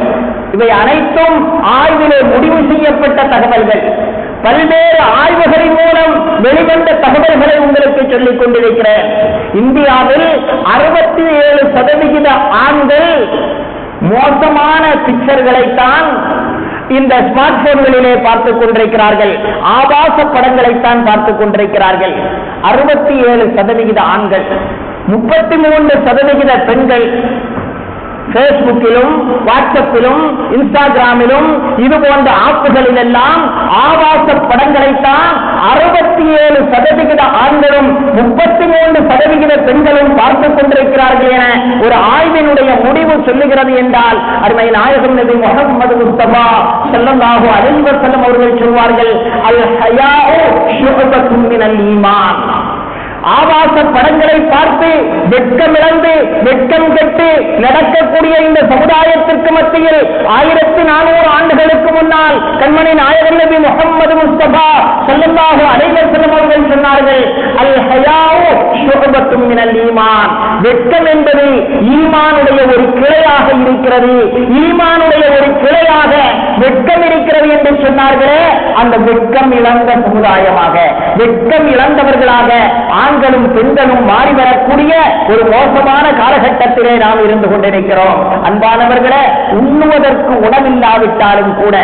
இவை அனைத்தும் ஆய்விலே முடிவு செய்யப்பட்ட தகவல்கள், பல்வேறு ஆய்வுகளின் மூலம் வெளிவந்த தகவல்களை உங்களுக்கு சொல்லிக் கொண்டிருக்கிறேன். இந்தியாவில் 67% ஆண்கள் மோசமான பிக்சர்களைத்தான் இந்த ஸ்மார்ட் போன்களிலே பார்த்துக் கொண்டிருக்கிறார்கள், ஆபாச படங்களைத்தான் பார்த்துக் கொண்டிருக்கிறார்கள். 67% ஆண்கள், 33% பெண்கள் பேஸ்புக்கிலும் வாட்ஸ்அப்பிலும் இன்ஸ்டாகிராமிலும் இது போன்ற ஆப்புகளில் எல்லாம் ஆபாச படங்களைத்தான் 67% ஆண்களும் 33% பெண்களும் பார்த்துக் கொண்டிருக்கிறார்கள் என ஒரு ஆய்வினுடைய முடிவு சொல்லுகிறது என்றால், அருமை நாயகம் நபி முஹம்மது முஸ்தபா ஸல்லல்லாஹு அலைஹி வஸல்லம் அவர்கள் சொல்வார்கள், அல் ஹயாஉ ஷுஅபத்துன் மினல் ஈமான். ஆபாச படங்களை பார்த்து வெட்கமிழந்து வெட்கம் கெட்டு நடக்கக்கூடிய இந்த சமுதாயத்திற்கு மத்தியில் 1400 ஆண்டுகளுக்கு முன்னால் கண்மணி நாயகம் நபி முஹம்மது முஸ்தபா ஸல்லல்லாஹு அலைஹி வஸல்லம் அவர்கள் சொன்னார்கள், அல் ஹயாஉ ஷுஅபத்துன் மினல் ஈமான். வெட்கம் என்பது ஈமானுடைய ஒரு கிளையாக இருக்கிறது, ஈமானுடைய ஒரு கிளையாக வெட்கம் இருக்கிறது என்று சொன்னார்களே. அந்த வெட்கம் இழந்த சமுதாயமாக, வெட்கம் இழந்தவர்களாக ஆண்களும் பெண்களும் மாறி வரக்கூடிய ஒரு மோசமான காலகட்டத்திலே நாம் இருந்து கொண்டிருக்கிறோம். அன்பானவர்களே, உண்ணுவதற்கு உணவில்லாவிட்டாலும் கூட,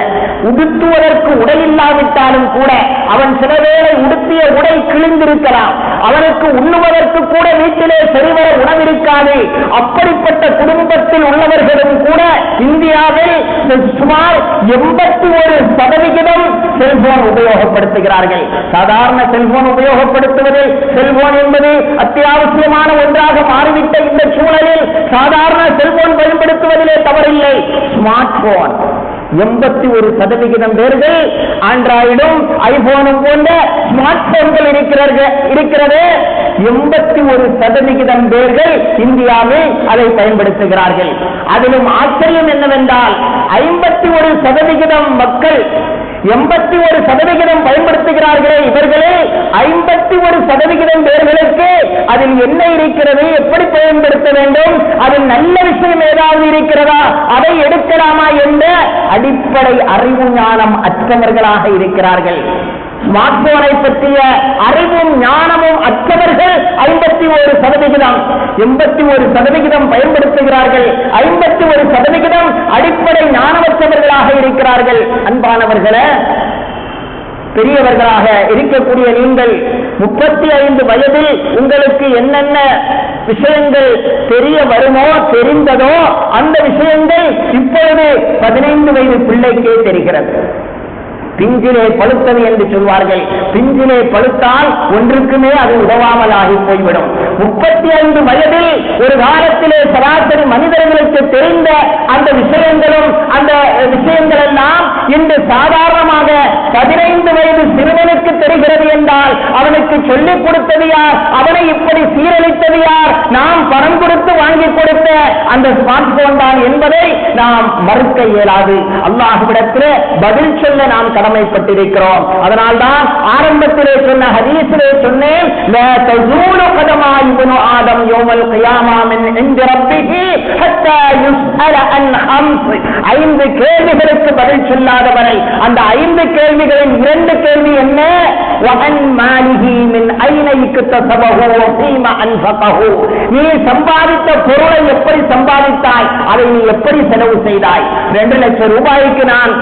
உடுத்துவதற்கு உடை இல்லாவிட்டாலும் கூட, அவன் சில வேளை உடுத்திய உடை கிழிந்திருக்கலாம், அவனுக்கு உண்ணுவதற்கு கூட வீட்டிலே சரிவர உணவிருக்காது. அப்படிப்பட்ட குடும்பத்தில் உள்ளவர்களும் கூட இந்தியாவில் சுமார் 81% செல்போன் உபயோகப்படுத்துகிறார்கள். சாதாரண செல்போன் உபயோகப்படுத்துவதில், செல்போன் என்பது அத்தியாவசியமான ஒன்றாக மாறிவிட்ட இந்த சூழலில் சாதாரண செல்போன் பயன்படுத்துவதிலே தவறில்லை. ஸ்மார்ட் போன் 81% பேர்கள் ஆண்ட்ராய்டும் ஐபோனும் போன்ற ஸ்மார்ட் போன்கள் இருக்கிறது. 81% பேர்கள் இந்தியாவில் அதை பயன்படுத்துகிறார்கள். அதிலும் ஆச்சரியம் என்னவென்றால் 51% மக்கள் 81% பயன்படுத்துகிறார்களே, இவர்களே 51% பேர்களுக்கு அதில் என்ன இருக்கிறது, எப்படி பயன்படுத்த வேண்டும், அதில் நல்ல விஷயம் ஏதாவது இருக்கிறதா, அதை எடுக்கலாமா என்ற அடிப்படை அறிவு ஞானம் அற்றவர்களாக இருக்கிறார்கள். ஸ்மார்ட் போனை பற்றிய அறிவும் ஞானமும் அற்றவர்கள் 51%, 81% பயன்படுத்துகிறார்கள். 51% அடிப்படை ஞானமற்றவர்களாக இருக்கிறார்கள். அன்பானவர்களே, பெரியவர்களாக இருக்கக்கூடிய நீங்கள் 35 வயதில் உங்களுக்கு என்னென்ன விஷயங்கள் தெரிய வருமோ, தெரிந்ததோ அந்த விஷயங்கள் இப்பொழுது 15 வயது பிள்ளைக்கே தெரிகிறது. பிஞ்சிலே பழுத்தது என்று சொல்வார்கள். பிஞ்சிலே பழுத்தால் ஒன்றுக்குமே அது உதவாமல் ஆகி போய்விடும். 35 வயதில் ஒரு காலத்திலே சராசரி மனிதர்களுக்கு தெரிந்த அந்த விஷயங்களும் அந்த விஷயங்கள் எல்லாம் இன்று சாதாரணமாக 15 வயது சிறுவனுக்கு தெரிகிறது என்றால் அவனுக்கு சொல்லிக் கொடுத்தது யார், அவனை இப்படி சீரழித்தது யார்? நாம் பணம் கொடுத்து வாங்கி கொடுத்த அந்த ஸ்மார்ட் போன் தான் என்பதை நாம் மறுக்க இயலாது. அல்லாஹ்விடத்திலே பதில் சொல்ல நாம் கடமைப்பட்டிருக்கிறோம். அதனால்தான் ஆரம்பத்திலே சொன்ன ஹதீஸிலே சொன்னேன், லா தஸூலு கதமா இப்னு ஆதம் யௌமல் கியாமா மின் இன்தி ரப்பிஹி ஹத்தா யுஸ்அல அன் ஹம்ஸ். 5 கேள்விகளுக்கு பதில் சொல்லாதவரை, அந்த 5 கேள்விகளின் 2 கேள்வி என்ன? வஅன் அன் மாலிஹி மின் ஐன இக்தஸபஹு வ ஃபீமா அன்ஃபகஹு. நீ சம்பாதித்த பொருளை எப்படி சம்பாதித்தாய், அதை நீ எப்படி செலவு செய்தாய்? 2 லட்சம் ரூபாய்க்கு நான்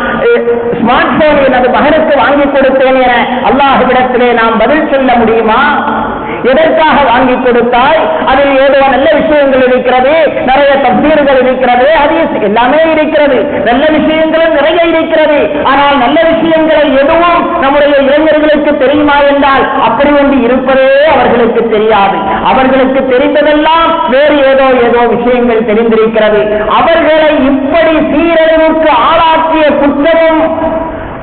ஸ்மார்ட் போன் எனது மகனுக்கு வாங்கி கொடுத்தேன் என அல்லாஹ்விடத்திலே நாம் பதில் சொல்ல முடியுமா? எதற்காக வாங்கி கொடுத்தாய்? அதில் ஏதோ நல்ல விஷயங்கள் இருக்கிறது, நிறைய தப்சீர்கள் இருக்கிறது, ஹதீஸ் எல்லாமே இருக்கிறது, நல்ல விஷயங்களும் நிறைய இருக்கிறது. ஆனால் நல்ல விஷயங்களை எதுவும் நம்முடைய இளைஞர்களுக்கு தெரியுமா என்றால் அப்படி ஒன்று இருப்பதே அவர்களுக்கு தெரியாது. அவர்களுக்கு தெரிந்ததெல்லாம் வேறு ஏதோ விஷயங்கள் தெரிந்திருக்கிறது. அவர்களை இப்படி சீரழிவுக்கு ஆளாக்கிய குற்றமும்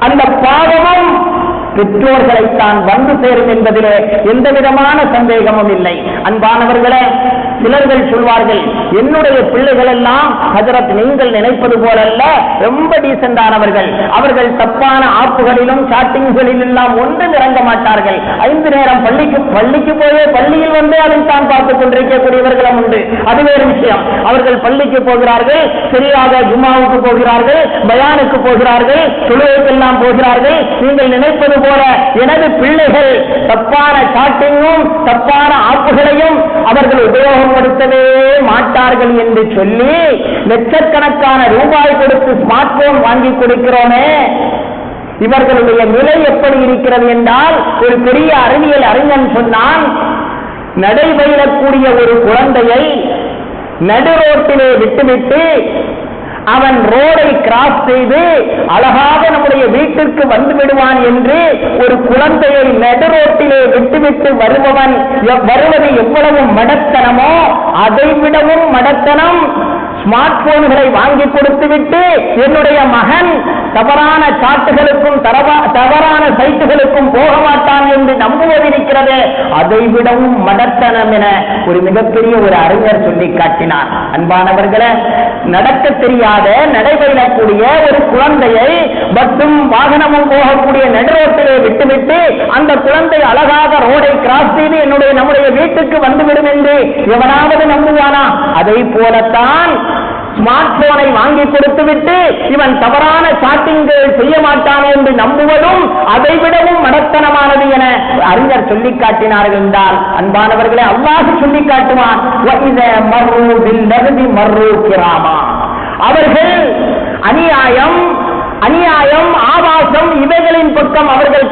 அந்த பாவமும் பெற்றோர்களைத்தான் வந்து சேரும் என்பதிலே எந்த விதமான சந்தேகமும் இல்லை. அன்பானவர்களே, சிலர்கள் சொல்வார்கள், என்னுடைய பிள்ளைகள் எல்லாம் ஹஜரத் நீங்கள் நினைப்பது போலல்ல, ரொம்ப டீசென்டானவர்கள், அவர்கள் தப்பான ஆப்புகளிலும் சாட்டிங்களில் எல்லாம் ஒன்றும் இறங்க மாட்டார்கள். 5 நேரம் பள்ளிக்கு போய் பள்ளியில் வந்து அதைத்தான் பார்த்துக் கொண்டிருக்கக்கூடியவர்களும் உண்டு. அது வேறு விஷயம். அவர்கள் பள்ளிக்கு போகிறார்கள், சரியாக ஜும்மாவுக்கு போகிறார்கள், பயானுக்கு போகிறார்கள், தொழுகைக்கெல்லாம் போகிறார்கள். நீங்கள் நினைப்பது போல எனது பிள்ளைகள் தப்பான சாட்டிங்கும் தப்பான ஆப்புகளையும் அவர்கள் உபயோகப்படுத்தவே மாட்டார்கள் என்று சொல்லி லட்சக்கணக்கான ரூபாய் கொடுத்து ஸ்மார்ட் போன் வாங்கி கொடுக்கிறோமே, இவர்களுடைய நிலை எப்படி இருக்கிறது என்றால், ஒரு பெரிய அறிவியல் அறிஞன் சொன்னான், நடைபயிலக்கூடிய ஒரு குழந்தையை நடுரோட்டிலே விட்டுவிட்டு அவன் ரோடை கிராஸ் செய்து அழகாக நம்முடைய வீட்டிற்கு வந்து விடுவான் என்று ஒரு குழந்தையை நடுரோட்டிலே விட்டுவிட்டு வருவது எவ்வளவு மடத்தனமோ அதைவிடவும் மடத்தனம் ஸ்மார்ட் போன்களை வாங்கி கொடுத்துவிட்டு என்னுடைய மகன் தவறான சாட்டுகளுக்கும் தவறான சைட்டுகளுக்கும் போக மாட்டான் என்று நம்புவதிருக்கிறது, அதைவிடவும் மடத்தனம் என ஒரு மிகப்பெரிய ஒரு அறிஞர் சொல்லி காட்டினார். அன்பானவர்களே, நடக்க தெரியாத நடைபெறக்கூடிய ஒரு குழந்தையை பஸ்ஸும் வாகனமும் போகக்கூடிய நடுரோட்டிலே விட்டுவிட்டு அந்த குழந்தை அழகாக ரோடை கிராஸ் செய்து நம்முடைய வீட்டுக்கு வந்துவிடும் என்று எவனாவது நம்புவானா? அதை போலத்தான் ஸ்மார்ட் போனை வாங்கி கொடுத்துவிட்டு இவன் தவறான சாட்டிங்கள் செய்ய மாட்டான் என்று நம்புவதும் அதைவிடவும் மடத்தனமானது என அறிஞர் சொல்லி காட்டினார்கள் என்றால், அன்பானவர்களே, அல்லாஹ் சொல்லி காட்டுவான், அவர்கள் அநியாயம் ஆபாசம் இவைகளின் பக்கம் அவர்கள்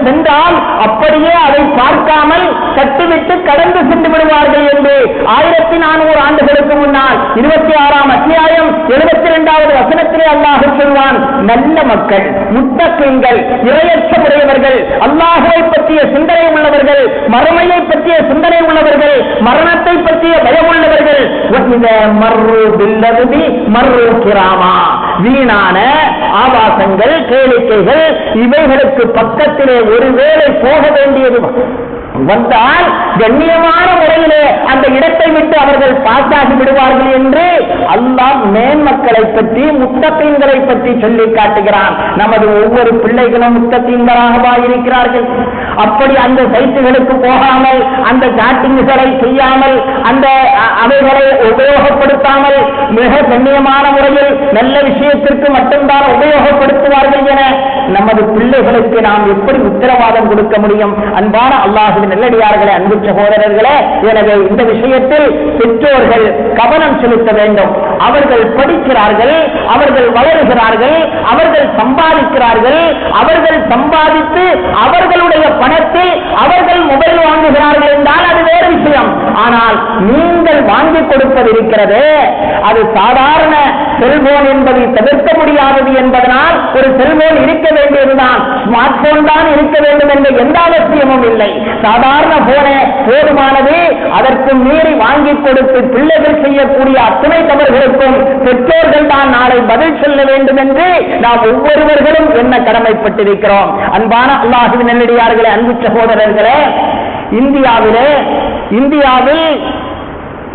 சென்றால் அப்படியே அதை பார்க்காமல் கட்டுவிட்டு கடந்து சென்று விடுவார்கள் என்று 1400 ஆண்டுகளுக்கு முன்னால் 26ஆம் அத்தியாயம் 72வது வசனத்திலே அல்லாஹ் சொல்வான், நல்ல மக்கள், முத்தகீன்கள், இறையச்சமுடையவர்கள், அல்லாஹ்வை பற்றிய சிந்தனை உள்ளவர்கள், மறுமையை பற்றிய சிந்தனை உள்ளவர்கள், மரணத்தை பற்றிய பயம் உள்ளவர்கள், வீணான ஆபாசங்கள், கேளிக்கைகள் இவைகளுக்கு பக்கத்திலே ஒருவேளை போக வேண்டியது வந்தால் கண்ணியமான முறையிலே அந்த இடத்தை விட்டு அவர்கள் பாசாகி விடுவார்கள் என்று அல்லாஹ் மேன்மக்களை பற்றி முத்தகீன்களை பற்றி சொல்லி காட்டுகிறான். நமது ஒவ்வொரு பிள்ளைகளும் முத்தகீன்களாகவா இருக்கிறார்கள்? அப்படி அந்த சைட்டுகளுக்கு போகாமல், அந்த சாட்டிங்குகளை செய்யாமல், அந்த அவைகளை உபயோகப்படுத்தாமல் மிக கண்ணியமான முறையில் நல்ல விஷயத்திற்கு மட்டும்தான் உபயோகப்படுத்துவார்கள் என நமது பிள்ளைகளுக்கு நாம் எப்படி உத்தரவாதம் கொடுக்க முடியும்? அன்பான அல்லாஹ் நல்லடியார்களே, அன்பு சகோதரர்களே, எனவே இந்த விஷயத்தில் பெற்றோர்கள் கவனம் செலுத்த வேண்டும். அவர்கள் படிக்கிறார்கள், அவர்கள் வளருகிறார்கள், அவர்கள் சம்பாதிக்கிறார்கள், அவர்கள் சம்பாதித்து அவர்களுடைய பணத்தில் அவர்கள் மொபைல் வாங்குகிறார்கள் என்றால் அது வேறு விஷயம். ஆனால் நீங்கள் வாங்கி கொடுப்பது இருக்கிறது, அது சாதாரண செல்போன் என்பதை தவிர்க்க முடியாதது என்பதனால் ஒரு செல்போன் இருக்க வேண்டியதுதான், ஸ்மார்ட் போன் தான் இருக்க வேண்டும் என்ற எந்த அவசியமும் இல்லை. சாதாரண போனே போதுமானது. அதற்கு மீறி வாங்கி கொடுத்து பிள்ளைகள் செய்யக்கூடிய அத்தனை தவறுகளுக்கும் பெற்றோர்கள் தான் நாளை பதில் சொல்ல வேண்டும் என்று நாம் ஒவ்வொருவர்களும் என்ன கடமைப்பட்டிருக்கிறோம். அன்பான அல்லாஹ்வின் நல்லடியார்களே, அன்பு சகோதரர்களே, இந்தியாவில்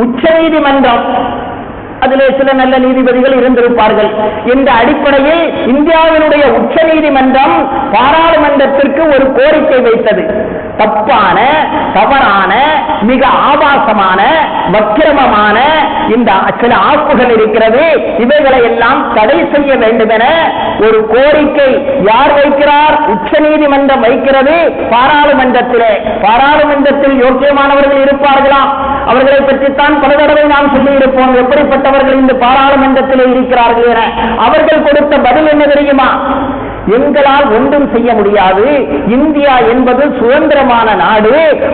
உச்ச நீதிமன்றம், அதிலே சில நல்ல நீதிபதிகள் இருந்திருப்பார்கள். இந்த அடிப்படையில் இந்தியாவினுடைய உச்ச நீதிமன்றம் பாராளுமன்றத்திற்கு ஒரு கோரிக்கை வைத்தது. தப்பான, தவறான, மிக ஆபாசமான, வக்கிரமமான இந்த சில ஆப்புகள் இருக்கிறது, இவைகளை எல்லாம் தடை செய்ய வேண்டும் என ஒரு கோரிக்கை யார் வைக்கிறார்? உச்ச நீதிமன்றம் வைக்கிறது. பாராளுமன்றத்தில் யோக்கியமானவர்கள் இருப்பார்களா? அவர்களை பற்றித்தான் பல தடவை நாம் சொல்லி இருப்போம், எப்படிப்பட்டவர்கள் இந்த பாராளுமன்றத்தில் இருக்கிறார்கள் என. அவர்கள் கொடுத்த பதில் என்ன தெரியுமா? எங்களால் ஒன்றும் செய்ய முடியாது, இந்தியா என்பது சுதந்திரமான நாடு,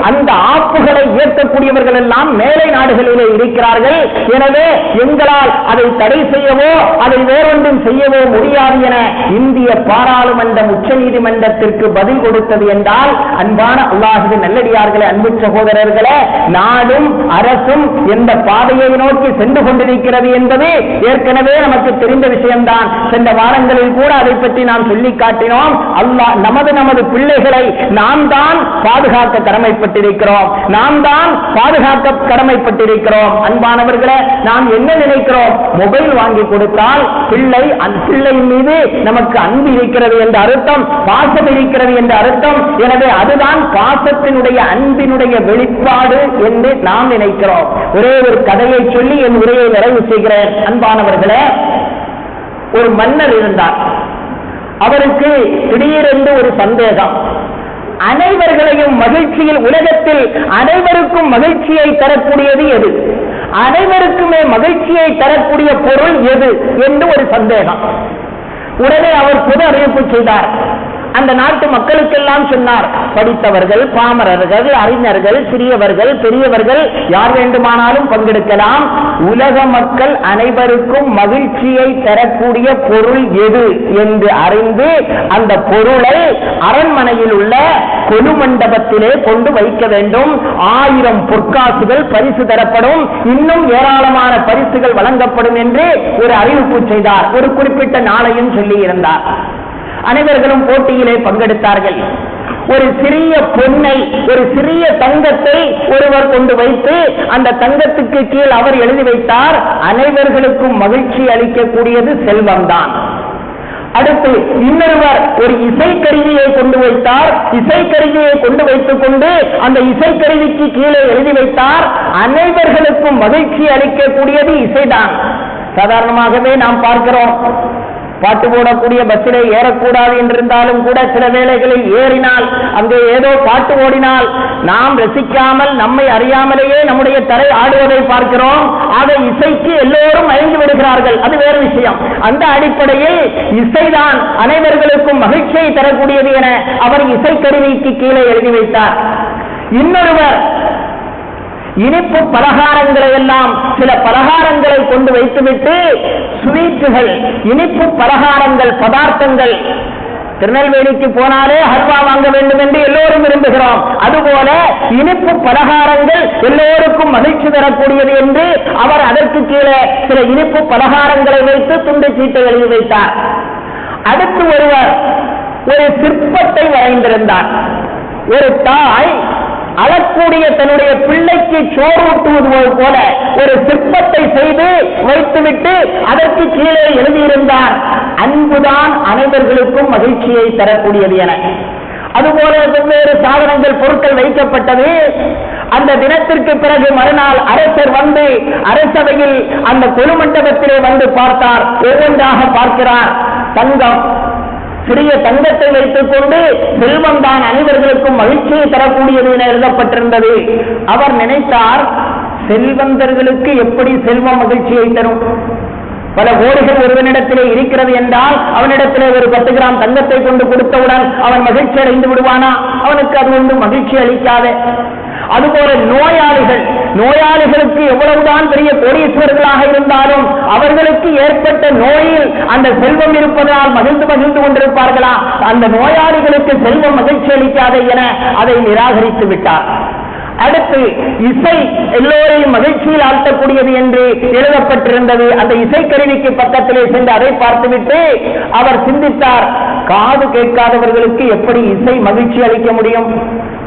அந்த ஆப்புகளை இயக்கக்கூடியவர்கள் எல்லாம் மேலை நாடுகளிலே இருக்கிறார்கள், எனவே எங்களால் அதை தடை செய்யவோ அதை வேறொன்றும் செய்யவோ முடியாது என இந்திய பாராளுமன்றம் உச்ச நீதிமன்றத்திற்கு பதில் கொடுத்தது என்றால், அன்பான அல்லாஹ்வின் நல்லடியார்களே, அன்பு சகோதரர்களே, நாடும் அரசும் எந்த பாதையை நோக்கி சென்று கொண்டிருக்கிறது என்பது ஏற்கனவே நமக்கு தெரிந்த விஷயம்தான். சென்ற வாரங்களில் கூட அதை பற்றி நாம் சொல்லி காட்டினோம். அல்லாஹ் நமது பிள்ளைகளை நாம் தான் பாதுகாக்க கடமைப்பட்டிருக்கிறோம், அன்பானவர்களே, நாம் என்ன நினைக்கிறோம்? மொபைல் வாங்கி கொடுத்தால் பிள்ளையின் மீது நமக்கு அன்பு இருக்கிறது என்ற அர்த்தம், பாசம் இருக்கிறது என்ற அர்த்தம். எனவே அதுதான் பாசத்தினுடைய அன்பினுடைய வெளிப்பாடு என்று நாம் நினைக்கிறோம். ஒரே ஒரு கதையை சொல்லி என் உரையை நிறைவு செய்கிறேன். அன்பானவர்களே, ஒரு மன்னர் இருந்தார். அவருக்கு திடீரென்று ஒரு சந்தேகம். அனைவர்களையும் மகிழ்ச்சியில், உலகத்தில் அனைவருக்கும் மகிழ்ச்சியை தரக்கூடியது எது, அனைவருக்குமே மகிழ்ச்சியை தரக்கூடிய பொருள் எது என்று ஒரு சந்தேகம். உடனே அவர் பொது அறிவிப்பு செய்தார். அந்த நாட்டு மக்களுக்கெல்லாம் சொன்னார், படித்தவர்கள், பாமரர்கள், அறிஞர்கள், சிறியவர்கள், பெரியவர்கள் யார் வேண்டுமானாலும் பங்கெடுக்கலாம். உலக மக்கள் அனைவருக்கும் மகிழ்ச்சியை தரக்கூடிய பொருள் எது என்று அறிந்து அந்த பொருளை அரண்மனையில் உள்ள கொலு மண்டபத்திலே கொண்டு வைக்க வேண்டும். 1000 பொற்காசுகள் பரிசு தரப்படும், இன்னும் ஏராளமான பரிசுகள் வழங்கப்படும் என்று ஒரு அறிவிப்பு செய்தார். ஒரு குறிப்பிட்ட நாளையும் சொல்லி இருந்தார். அனைவர்களும் போட்டியிலே பங்கெடுத்தார்கள். ஒரு சிறிய பொன்னை, ஒரு சிறிய தங்கத்தை ஒருவர் கொண்டு வைத்து அந்த தங்கத்துக்கு கீழ் அவர் எழுதி வைத்தார், அனைவர்களுக்கும் மகிழ்ச்சி அளிக்கக்கூடியது செல்வம்தான். அடுத்து இன்னொருவர் ஒரு இசைக்கருவியை கொண்டு வைத்தார். இசைக்கருவியை கொண்டு வைத்துக் கொண்டு அந்த இசைக்கருவிக்கு கீழே எழுதி வைத்தார், அனைவர்களுக்கும் மகிழ்ச்சி அளிக்கக்கூடியது இசைதான். சாதாரணமாகவே நாம் பார்க்கிறோம், பாட்டு போடக்கூடிய பஸ்ஸிலே ஏறக்கூடாது என்றிருந்தாலும் கூட சில வேளைகளில் ஏறினால் அங்கே ஏதோ பாட்டு ஓடினால் நாம் ரசிக்காமல் நம்மை அறியாமலேயே நம்முடைய தலை ஆடுவதை பார்க்கிறோம். ஆக இசைக்கு எல்லோரும் மயங்கி விடுகிறார்கள், அது வேறு விஷயம். அந்த அடிப்படையில் இசைதான் அனைவர்களுக்கும் மகிழ்ச்சியை தரக்கூடியது என அவர் இசைக்கருவிக்கு கீழே எழுதி வைத்தார். இன்னொருவர் இனிப்பு பலகாரங்களை எல்லாம், சில பலகாரங்களை கொண்டு வைத்துவிட்டு ஸ்வீட்டுகள், இனிப்பு பலகாரங்கள், பதார்த்தங்கள், திருநெல்வேலிக்கு போனாலே ஹல்வா வாங்க வேண்டும் என்று எல்லோரும் விரும்புகிறோம். அதுபோல இனிப்பு பலகாரங்கள் எல்லோருக்கும் மகிழ்ச்சி தரக்கூடியது என்று அவர் அதற்கு கீழே சில இனிப்பு பலகாரங்களை வைத்து துண்டு சீட்டை எழுதி வைத்தார். அடுத்து ஒருவர் ஒரு சிற்பத்தை வரைந்திருந்தார். ஒரு தாய் அழக்கூடிய தன்னுடைய பிள்ளைக்கு சோறு ஊட்டுவது போல ஒரு சிற்பத்தை செய்து வைத்துவிட்டு அதற்கு கீழே எழுதியிருந்தார், அன்புதான் அனைவர்களுக்கும் மகிழ்ச்சியை தரக்கூடியது என. அதுபோல வெவ்வேறு சாதனங்கள், பொருட்கள் வைக்கப்பட்டது. அந்த தினத்திற்கு பிறகு மறுநாள் அரசர் வந்து அரசவையில் அந்த கொலு மண்டபத்திலே வந்து பார்த்தார். ஒவ்வொன்றாக பார்க்கிறார். தங்கம், சிறிய தங்கத்தை வைத்துக் கொண்டு செல்வம் தான் அனைவர்களுக்கும் மகிழ்ச்சியை தரக்கூடியது என எழுதப்பட்டிருந்தது. அவர் நினைத்தார், செல்வந்தர்களுக்கு எப்படி செல்வம் மகிழ்ச்சியை தரும்? பல கோடிகள் ஒருவனிடத்திலே இருக்கிறது என்றால் அவனிடத்திலே ஒரு 10 கிராம் தங்கத்தை கொண்டு கொடுத்தவுடன் அவன் மகிழ்ச்சி அடைந்து விடுவானா? அவனுக்கு அது ஒன்று மகிழ்ச்சி அளிக்காது. அதுபோல நோயாளிகளுக்கு எவ்வளவுதான் பெரிய கோடீஸ்வரர்களாக இருந்தாலும் அவர்களுக்கு ஏற்பட்ட நோயில் அந்த செல்வம் இருப்பதால் மகிழ்ந்து கொண்டிருப்பார்களா? அந்த நோயாளிகளுக்கு செல்வம் மகிழ்ச்சி அளிக்காது என அதை நிராகரித்து விட்டார். அடுத்து இசை எல்லோரையும் மகிழ்ச்சியில் ஆழ்த்தக்கூடியது என்று எழுதப்பட்டிருந்தது. அந்த இசைக்கருவிக்கு பக்கத்திலே சென்று அதை பார்த்துவிட்டு அவர் சிந்தித்தார், காது கேட்காதவர்களுக்கு எப்படி இசை மகிழ்ச்சி அளிக்க முடியும்?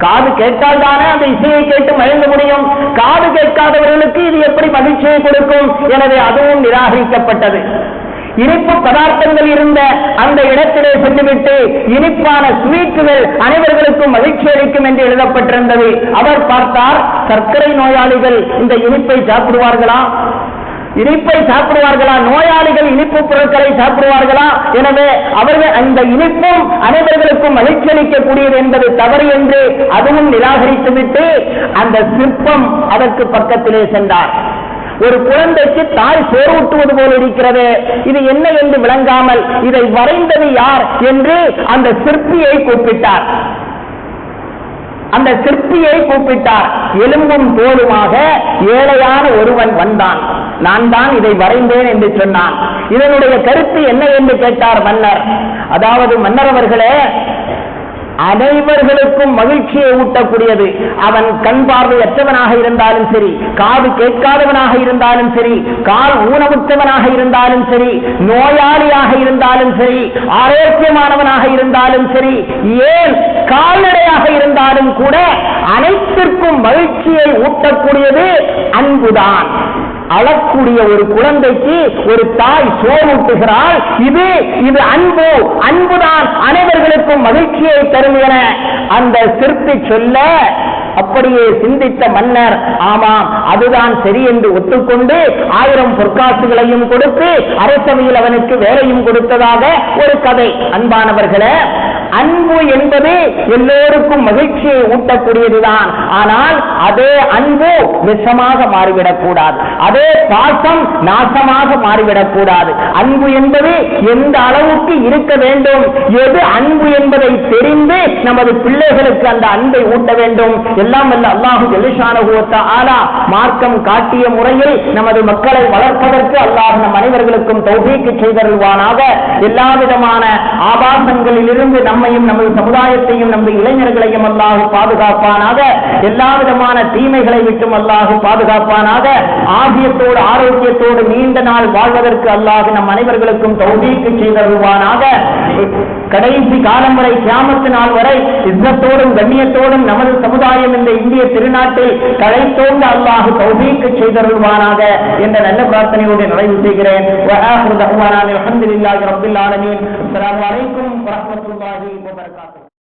காது கேட்டால் தானே அந்த இசையை கேட்டு மயங்க முடியும். காது கேட்காதவர்களுக்கு இது எப்படி மகிழ்ச்சியை கொடுக்கும்? எனவே அதுவும் நிராகரிக்கப்பட்டது. இனிப்பு பதார்த்தங்கள் இருந்த அந்த இடத்திலே சென்றுவிட்டு இனிப்பான ஸ்வீட்டுகள் அனைவர்களுக்கும் மகிழ்ச்சி அளிக்கும் என்று எழுதப்பட்டிருந்தது. அவர் பார்த்தார், சர்க்கரை நோயாளிகள் இந்த இனிப்பை சாப்பிடுவார்களா? இனிப்பை சாப்பிடுவார்களா? நோயாளிகள் இனிப்பு பொருட்களை சாப்பிடுவார்களா? எனவே அவர்கள் அந்த இனிப்பும் அனைவர்களுக்கும் மகிழ்ச்சி அளிக்கக்கூடியது என்பது தவறு என்று அதுவும் நிராகரித்துவிட்டு அந்த சிற்பம் அதற்கு பக்கத்திலே சென்றார். ஒரு குழந்தைக்கு தாய் சோறூட்டுவது போல இருக்கிறது, இது என்ன என்று விளங்காமல் இதை வரைந்தது யார் என்று அந்த சிற்பியை கூப்பிட்டார். அந்த சிற்பியை கூப்பிட்டார். எலும்பும் தோலுமாக ஏழையான ஒருவன் வந்தான். நான் தான் இதை வரைந்தேன் என்று சொன்னான். இதனுடைய கருத்து என்ன என்று கேட்டார் மன்னர். அதாவது மன்னர் அவர்களே, அனைவர்களுக்கும் மகிழ்ச்சியை ஊட்டக்கூடியது, அவன் கண் பார்வையற்றவனாக இருந்தாலும் சரி, காது கேட்காதவனாக இருந்தாலும் சரி, கால் ஊனமுற்றவனாக இருந்தாலும் சரி, நோயாளியாக இருந்தாலும் சரி, ஆரோக்கியமானவனாக இருந்தாலும் சரி, ஏன் கால்நடையாக இருந்தாலும் கூட அனைத்திற்கும் மகிழ்ச்சியை ஊட்டக்கூடியது அன்புதான். அழக்கூடிய ஒரு குழந்தைக்கு ஒரு தாய் சோறூட்டுகிறாள். இது அன்பு, அன்புதான் அனைவர்களுக்கும் மகிழ்ச்சியை தரும் என அந்த சிற்பி சொல்ல அப்படியே சிந்தித்த மன்னர், ஆமாம் அதுதான் சரி என்று ஒத்துக்கொண்டு 1000 பொற்காசுகளையும் கொடுத்து அரசவையில் அவனுக்கு வேலையும் கொடுத்ததாக ஒரு கதை. அன்பானவர்களே, அன்பு என்பது எல்லோருக்கும் மகிழ்ச்சியை ஊட்டக்கூடியதுதான். ஆனால் அதே அன்பு விஷமாக மாறிவிடக்கூடாது, அதே பாசம் நாசமாக மாறிவிடக்கூடாது. அன்பு என்பது எந்த அளவுக்கு இருக்க வேண்டும், எது அன்பு என்பதை தெரிந்து நமது பிள்ளைகளுக்கு அந்த அன்பை ஊட்ட வேண்டும். எல்லாம் வல்ல அல்லாஹு ஜல்லஷானஹு வ தஆலா மார்க்கம் காட்டிய முறையில் நமது மக்களை வளர்ப்பதற்கு அல்லாஹ் நம் அனைவர்களுக்கும் தௌஃபீக் செய்தருள்வானாக. எல்லா விதமான ஆபாசங்களில் இருந்து நம்மையும் நமது சமுதாயத்தையும் நமது இளைஞர்களையும் அல்லாஹ் பாதுகாப்பானாக. எல்லா விதமான தீமைகளை விட்டும் அல்லாஹ் பாதுகாப்பானாக. ஆகியத்தோடு ஆரோக்கியத்தோடு நீண்ட நாள் வாழ்வதற்கு அல்லாஹ் நம் அனைவர்களுக்கும் தௌஃபீக் செய்தருள்வானாக. கடைசி காலம் வரை, கியாமத் நாள் வரை இஸ்ஸத்தோடும் கண்ணியத்தோடும் நமது சமுதாயம் இந்த இந்திய திருநாட்டில் களைத்தோங்க அல்லாஹ் தௌஃபீக் செய்தருள்வானாக என்ற நல்ல பிரார்த்தனையோடு நிறைவு செய்கிறேன். வ ஆகிரு தஅவானா அல்ஹம்துலில்லாஹி ரப்பில் ஆலமீன். அஸ்ஸலாமு அலைக்கும் வ ரஹ்மத்துல்லாஹி